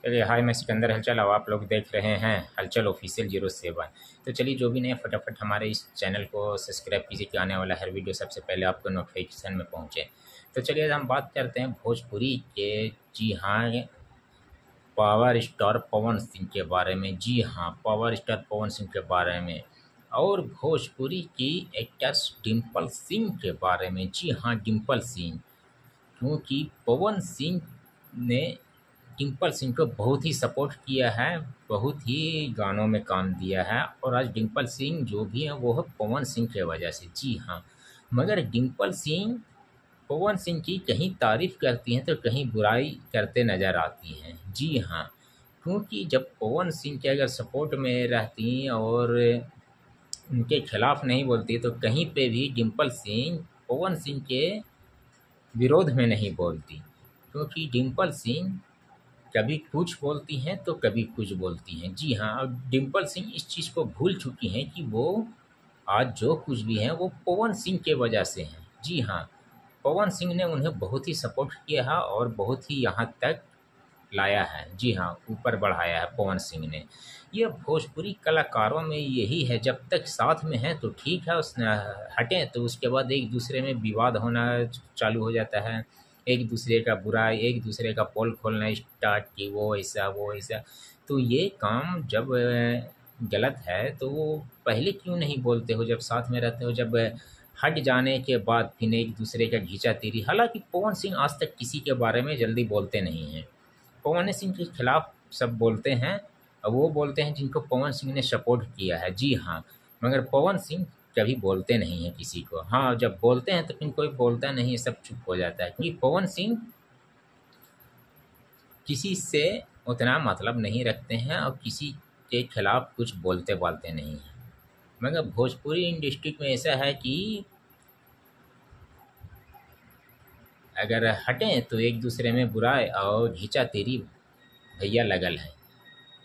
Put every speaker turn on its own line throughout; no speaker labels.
चलिए, हाय, मैं सिकंदर हलचल और आप लोग देख रहे हैं हलचल ऑफिशियल 07। तो चलिए, जो भी नए फटाफट हमारे इस चैनल को सब्सक्राइब कीजिए कि आने वाला हर वीडियो सबसे पहले आपको नोटिफिकेशन में पहुंचे। तो चलिए, आज हम बात करते हैं भोजपुरी के, जी हाँ, पावर स्टार पवन सिंह के बारे में। जी हाँ, पावर स्टार पवन सिंह के बारे में और भोजपुरी की एक्ट्रेस डिम्पल सिंह के बारे में। जी हाँ, डिम्पल सिंह, क्योंकि पवन सिंह ने डिम्पल सिंह को बहुत ही सपोर्ट किया है, बहुत ही गानों में काम दिया है और आज डिम्पल सिंह जो भी है वो है पवन सिंह की वजह से। जी हाँ, मगर डिम्पल सिंह पवन सिंह की कहीं तारीफ करती हैं तो कहीं बुराई करते नज़र आती हैं। जी हाँ, क्योंकि जब पवन सिंह के अगर सपोर्ट में रहती और उनके खिलाफ नहीं बोलती तो कहीं पे भी डिम्पल सिंह पवन सिंह के विरोध में नहीं बोलती, क्योंकि डिम्पल सिंह कभी कुछ बोलती हैं तो कभी कुछ बोलती हैं। जी हाँ, और डिम्पल सिंह इस चीज़ को भूल चुकी हैं कि वो आज जो कुछ भी हैं वो पवन सिंह के वजह से हैं। जी हाँ, पवन सिंह ने उन्हें बहुत ही सपोर्ट किया है और बहुत ही यहाँ तक लाया है। जी हाँ, ऊपर बढ़ाया है पवन सिंह ने। ये भोजपुरी कलाकारों में यही है, जब तक साथ में हैं तो ठीक है, उसने हटें तो उसके बाद एक दूसरे में विवाद होना चालू हो जाता है, एक दूसरे का बुराई, एक दूसरे का पोल खोलना स्टार्ट कि वो ऐसा वो ऐसा। तो ये काम जब गलत है तो वो पहले क्यों नहीं बोलते हो जब साथ में रहते हो, जब हट जाने के बाद फिर एक दूसरे का घींचातीरी। हालांकि पवन सिंह आज तक किसी के बारे में जल्दी बोलते नहीं हैं, पवन सिंह के खिलाफ सब बोलते हैं और वो बोलते हैं जिनको पवन सिंह ने सपोर्ट किया है। जी हाँ, मगर पवन सिंह कभी बोलते नहीं हैं किसी को। हाँ, जब बोलते हैं तो फिर कोई बोलता नहीं है, सब चुप हो जाता है, क्योंकि पवन सिंह किसी से उतना मतलब नहीं रखते हैं और किसी के खिलाफ कुछ बोलते बालते नहीं हैं। मगर भोजपुरी इंडस्ट्री में ऐसा है कि अगर हटें तो एक दूसरे में बुराई और घींचातीरी भैया लगल है,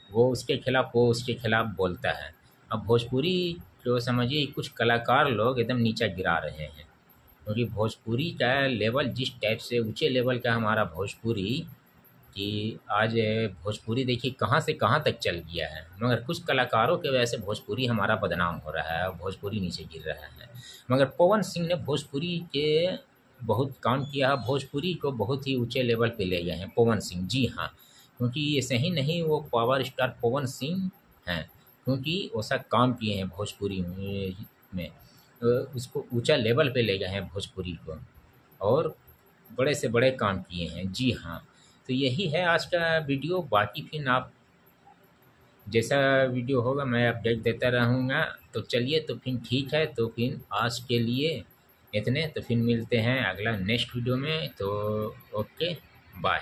वो उसके खिलाफ, वो उसके खिलाफ बोलता है। अब भोजपुरी जो समझिए कुछ कलाकार लोग एकदम नीचा गिरा रहे हैं, क्योंकि भोजपुरी का लेवल जिस टाइप से ऊंचे लेवल का हमारा भोजपुरी, कि आज भोजपुरी देखिए कहाँ से कहाँ तक चल गया है, मगर कुछ कलाकारों की वजह से भोजपुरी हमारा बदनाम हो रहा है और भोजपुरी नीचे गिर रहा है। मगर पवन सिंह ने भोजपुरी के बहुत काम किया है, भोजपुरी को बहुत ही ऊंचे लेवल पे ले गए हैं पवन सिंह। जी हाँ, क्योंकि ऐसे ही नहीं वो पावर स्टार पवन सिंह हैं, क्योंकि वैसा काम किए हैं भोजपुरी में उसको ऊंचा लेवल पे ले गए हैं भोजपुरी को, और बड़े से बड़े काम किए हैं। जी हाँ, तो यही है आज का वीडियो। बाकी फिर आप जैसा वीडियो होगा मैं अपडेट देता रहूँगा। तो चलिए, तो फिर ठीक है, तो फिर आज के लिए इतने, तो फिर मिलते हैं अगला नेक्स्ट वीडियो में। तो ओके, बाय।